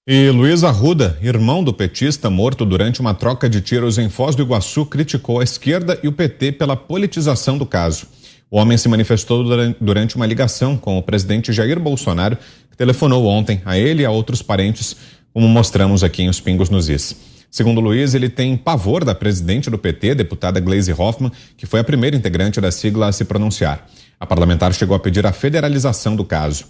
E Luiz Arruda, irmão do petista morto durante uma troca de tiros em Foz do Iguaçu, criticou a esquerda e o PT pela politização do caso. O homem se manifestou durante uma ligação com o presidente Jair Bolsonaro, que telefonou ontem a ele e a outros parentes, como mostramos aqui em Os Pingos nos Is. Segundo Luiz, ele tem pavor da presidente do PT, deputada Gleisi Hoffmann, que foi a primeira integrante da sigla a se pronunciar. A parlamentar chegou a pedir a federalização do caso.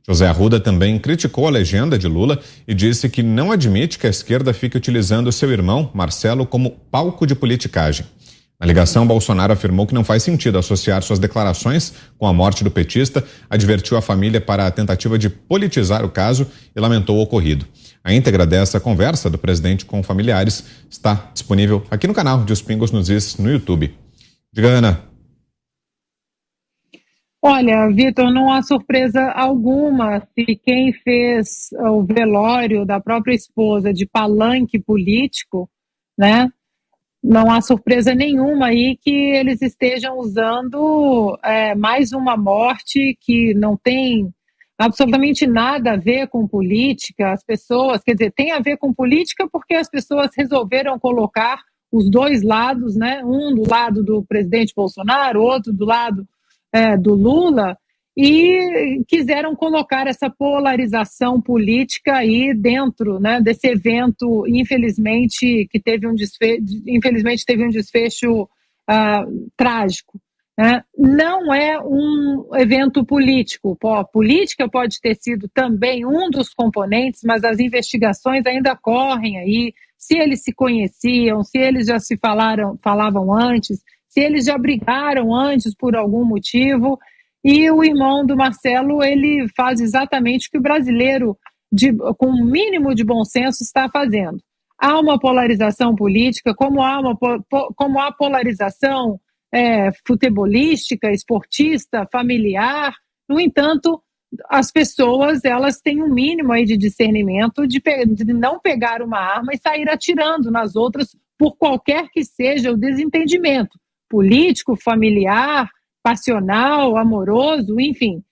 José Arruda também criticou a legenda de Lula e disse que não admite que a esquerda fique utilizando seu irmão, Marcelo, como palco de politicagem. Na ligação, Bolsonaro afirmou que não faz sentido associar suas declarações com a morte do petista, advertiu a família para a tentativa de politizar o caso e lamentou o ocorrido. A íntegra dessa conversa do presidente com familiares está disponível aqui no canal de Os Pingos nos Is no YouTube. Diga, Ana. Olha, Vitor, não há surpresa alguma se quem fez o velório da própria esposa de palanque político, né? Não há surpresa nenhuma aí que eles estejam usando mais uma morte que não tem absolutamente nada a ver com política. As pessoas, quer dizer, tem a ver com política porque as pessoas resolveram colocar os dois lados, né? Um do lado do presidente Bolsonaro, outro do lado do Lula, e quiseram colocar essa polarização política aí dentro, né, desse evento, infelizmente, que teve um desfecho trágico. Né? Não é um evento político. Política pode ter sido também um dos componentes, mas as investigações ainda correm aí, se eles se conheciam, se eles já se falavam antes, se eles já brigaram antes por algum motivo, e o irmão do Marcelo, ele faz exatamente o que o brasileiro, com o mínimo de bom senso, está fazendo. Há uma polarização política, como há polarização futebolística, esportista, familiar. No entanto, as pessoas, elas têm um mínimo aí de discernimento de não pegar uma arma e sair atirando nas outras por qualquer que seja o desentendimento político, familiar, passional, amoroso, enfim.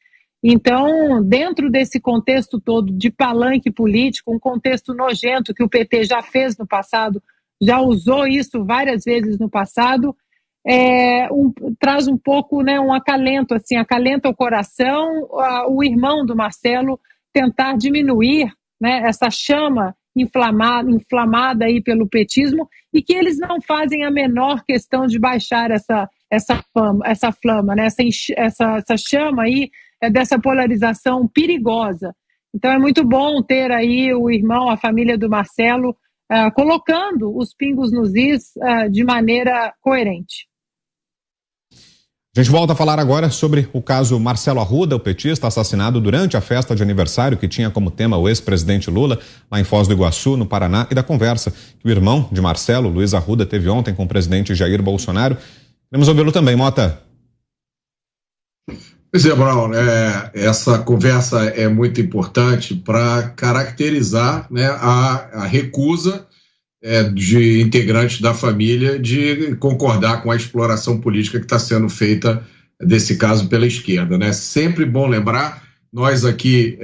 Então, dentro desse contexto todo de palanque político, um contexto nojento que o PT já fez no passado, já usou isso várias vezes no passado, traz um pouco, né, um acalento, assim, acalenta o coração, o irmão do Marcelo tentar diminuir, né, essa chama inflamada aí pelo petismo, e que eles não fazem a menor questão de baixar essa flama, né? essa chama aí dessa polarização perigosa. Então é muito bom ter aí o irmão, a família do Marcelo, colocando os pingos nos is de maneira coerente. A gente volta a falar agora sobre o caso Marcelo Arruda, o petista assassinado durante a festa de aniversário que tinha como tema o ex-presidente Lula, lá em Foz do Iguaçu, no Paraná, e da conversa que o irmão de Marcelo, Luiz Arruda, teve ontem com o presidente Jair Bolsonaro. Queremos ouvi-lo também, Mota. Pois é, Brown, essa conversa é muito importante para caracterizar, né, a recusa de integrantes da família de concordar com a exploração política que está sendo feita desse caso pela esquerda, né? Sempre bom lembrar, nós aqui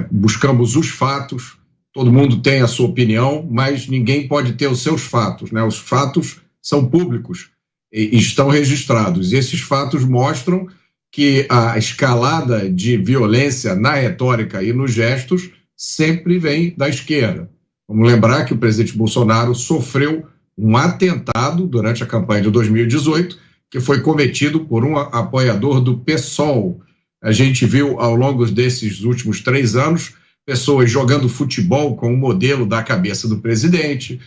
buscamos os fatos, todo mundo tem a sua opinião, mas ninguém pode ter os seus fatos, né? Os fatos são públicos e estão registrados, e esses fatos mostram que a escalada de violência na retórica e nos gestos sempre vem da esquerda. Vamos lembrar que o presidente Bolsonaro sofreu um atentado durante a campanha de 2018, que foi cometido por um apoiador do PSOL. A gente viu ao longo desses últimos 3 anos pessoas jogando futebol com o modelo da cabeça do presidente,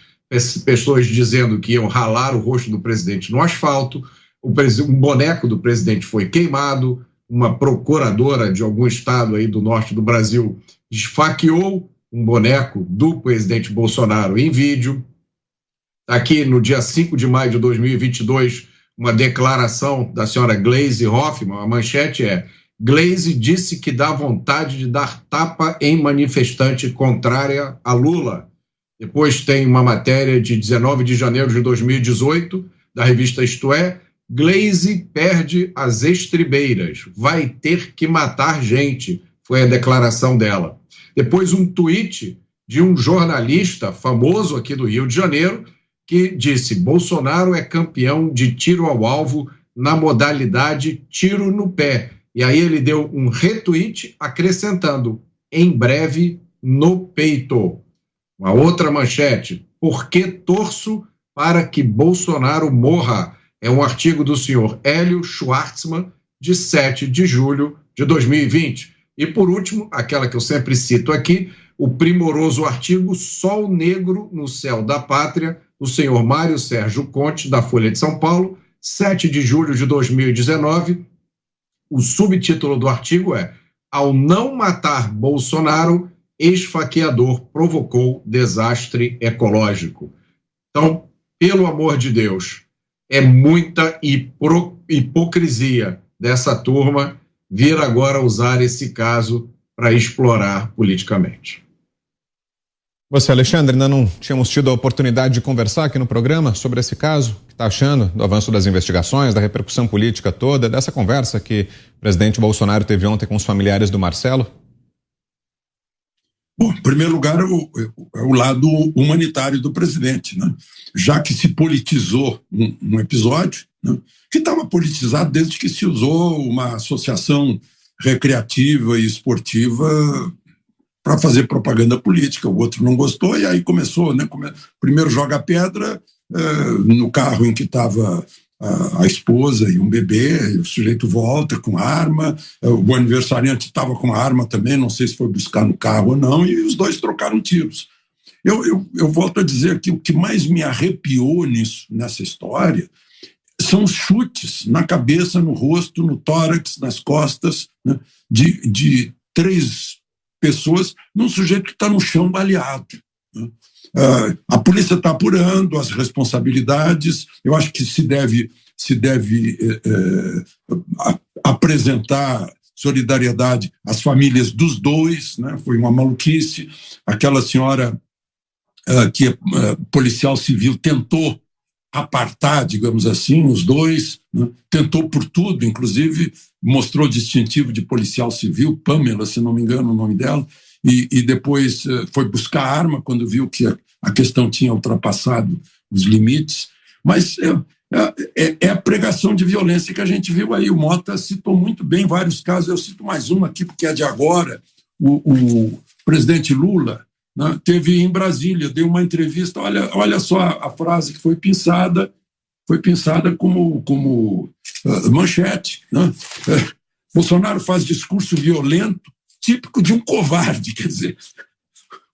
pessoas dizendo que iam ralar o rosto do presidente no asfalto, um boneco do presidente foi queimado, uma procuradora de algum estado aí do norte do Brasil esfaqueou um boneco do presidente Bolsonaro em vídeo. Aqui no dia 5 de maio de 2022, uma declaração da senhora Gleisi Hoffmann, a manchete Gleisi disse que dá vontade de dar tapa em manifestante contrária a Lula. Depois tem uma matéria de 19 de janeiro de 2018, da revista Isto É, Gleisi perde as estribeiras, vai ter que matar gente, foi a declaração dela. Depois um tweet de um jornalista famoso aqui do Rio de Janeiro, que disse: Bolsonaro é campeão de tiro ao alvo na modalidade tiro no pé. E aí ele deu um retweet acrescentando: em breve no peito. Uma outra manchete: por que torço para que Bolsonaro morra? É um artigo do senhor Hélio Schwartzman, de 7 de julho de 2020. E por último, aquela que eu sempre cito aqui, o primoroso artigo Sol Negro no Céu da Pátria, do senhor Mário Sérgio Conte, da Folha de São Paulo, 7 de julho de 2019. O subtítulo do artigo é: ao não matar Bolsonaro, esfaqueador provocou desastre ecológico. Então, pelo amor de Deus, é muita hipocrisia dessa turma vir agora usar esse caso para explorar politicamente. Você, Alexandre, ainda não tínhamos tido a oportunidade de conversar aqui no programa sobre esse caso. O que está achando do avanço das investigações, da repercussão política toda, dessa conversa que o presidente Bolsonaro teve ontem com os familiares do Marcelo? Bom, em primeiro lugar, é o lado humanitário do presidente, né? Já que se politizou um episódio, né, que estava politizado desde que se usou uma associação recreativa e esportiva para fazer propaganda política. O outro não gostou e aí começou, né? Primeiro joga pedra no carro em que estava a esposa e um bebê, e o sujeito volta com arma, o aniversariante estava com a arma também, não sei se foi buscar no carro ou não, e os dois trocaram tiros. Eu volto a dizer que o que mais me arrepiou nessa história são os chutes na cabeça, no rosto, no tórax, nas costas, né, de 3 pessoas num sujeito que está no chão baleado, né. A polícia está apurando as responsabilidades. Eu acho que se deve apresentar solidariedade às famílias dos dois, né? Foi uma maluquice. Aquela senhora que é policial civil tentou apartar, digamos assim, os dois, né? Tentou por tudo, inclusive mostrou distintivo de policial civil, Pamela, se não me engano o nome dela, e depois foi buscar a arma quando viu que a questão tinha ultrapassado os limites. Mas é a pregação de violência que a gente viu aí. O Mota citou muito bem vários casos, eu cito mais um aqui, porque é de agora. O presidente Lula, né, teve em Brasília, deu uma entrevista, olha só a frase que foi pensada como manchete, né? Bolsonaro faz discurso violento, típico de um covarde. Quer dizer,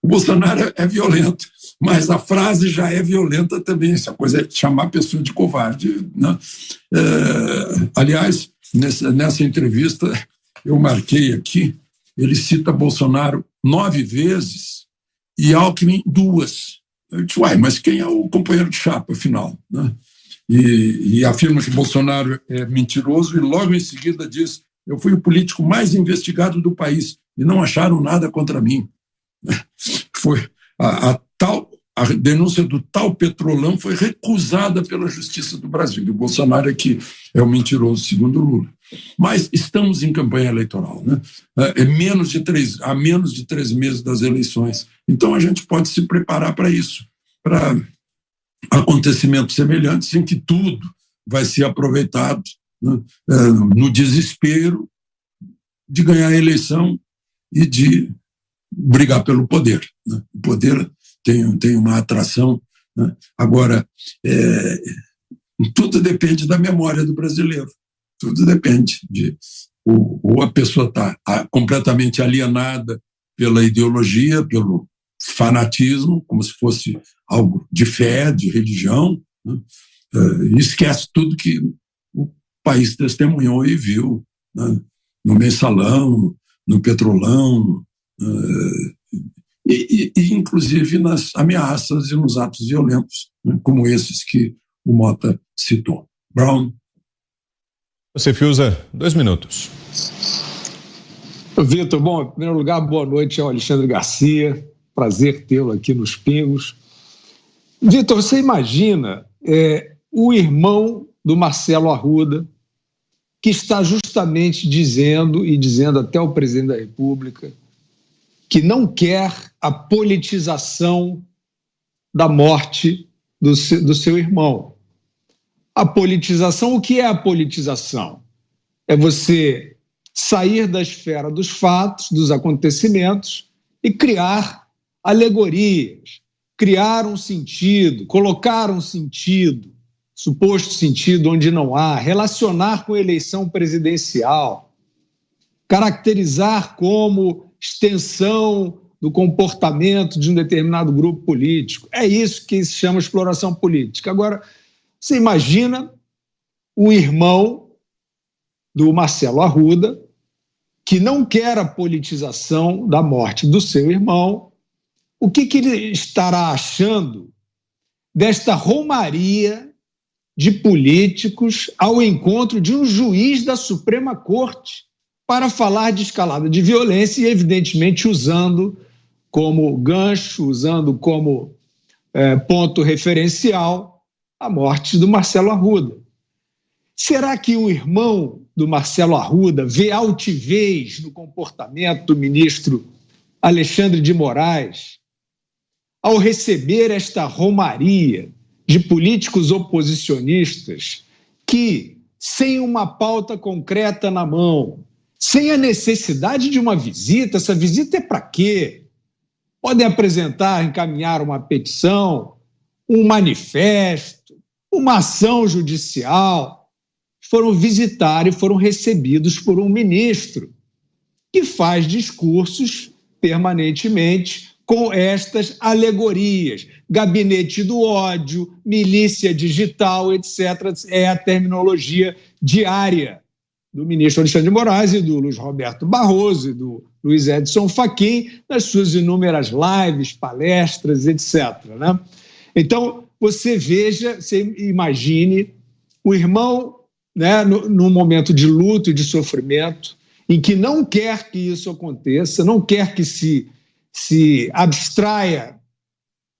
o Bolsonaro é violento, mas a frase já é violenta também. Essa coisa é chamar a pessoa de covarde, né? Aliás, nessa entrevista, eu marquei aqui, ele cita Bolsonaro 9 vezes e Alckmin 2. Eu disse, mas quem é o companheiro de chapa, afinal, né? E afirma que Bolsonaro é mentiroso e logo em seguida diz: eu fui o político mais investigado do país e não acharam nada contra mim. Foi a denúncia do tal Petrolão foi recusada pela Justiça do Brasil. E o Bolsonaro aqui é o mentiroso, segundo Lula. Mas estamos em campanha eleitoral, né? Há menos de 3 meses das eleições. Então a gente pode se preparar para isso, para acontecimentos semelhantes em que tudo vai ser aproveitado, né, no desespero de ganhar a eleição e de brigar pelo poder, né? O poder tem uma atração, né? Agora, tudo depende da memória do brasileiro, tudo depende ou a pessoa está completamente alienada pela ideologia, pelo fanatismo, como se fosse algo de fé, de religião, né? E esquece tudo que o país testemunhou e viu, né? No Mensalão, no Petrolão, e inclusive nas ameaças e nos atos violentos, né? Como esses que o Mota citou. Brown. Você, Fiuza, 2 minutos. Vitor, bom, em primeiro lugar, boa noite ao Alexandre Garcia. Prazer tê-lo aqui nos Pingos. Vitor, você imagina o irmão do Marcelo Arruda, que está justamente dizendo até o presidente da República, que não quer a politização da morte do seu irmão. A politização, o que é a politização? É você sair da esfera dos fatos, dos acontecimentos e criar alegorias, criar um sentido, colocar um sentido, suposto sentido onde não há, relacionar com a eleição presidencial, caracterizar como extensão do comportamento de um determinado grupo político. É isso que se chama exploração política. Agora, você imagina o irmão do Marcelo Arruda, que não quer a politização da morte do seu irmão, o que ele estará achando desta romaria de políticos ao encontro de um juiz da Suprema Corte para falar de escalada de violência e, evidentemente, usando como gancho, usando como ponto referencial a morte do Marcelo Arruda. Será que o irmão do Marcelo Arruda vê altivez no comportamento do ministro Alexandre de Moraes ao receber esta romaria de políticos oposicionistas que, sem uma pauta concreta na mão, sem a necessidade de uma visita, essa visita é para quê? Podem apresentar, encaminhar uma petição, um manifesto, uma ação judicial, foram visitar e foram recebidos por um ministro que faz discursos permanentemente com estas alegorias, gabinete do ódio, milícia digital, etc. É a terminologia diária do ministro Alexandre de Moraes e do Luiz Roberto Barroso e do Luiz Edson Fachin nas suas inúmeras lives, palestras, etc. Né? Então, você veja, você imagine o irmão, né, num momento de luto e de sofrimento, em que não quer que isso aconteça, não quer que se abstraia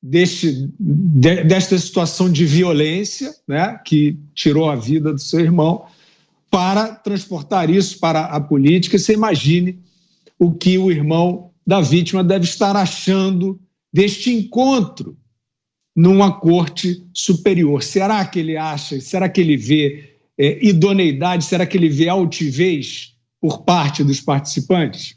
desta situação de violência, né, que tirou a vida do seu irmão, para transportar isso para a política. Você imagine o que o irmão da vítima deve estar achando deste encontro numa corte superior. Será que ele acha, será que ele vê idoneidade, será que ele vê altivez por parte dos participantes?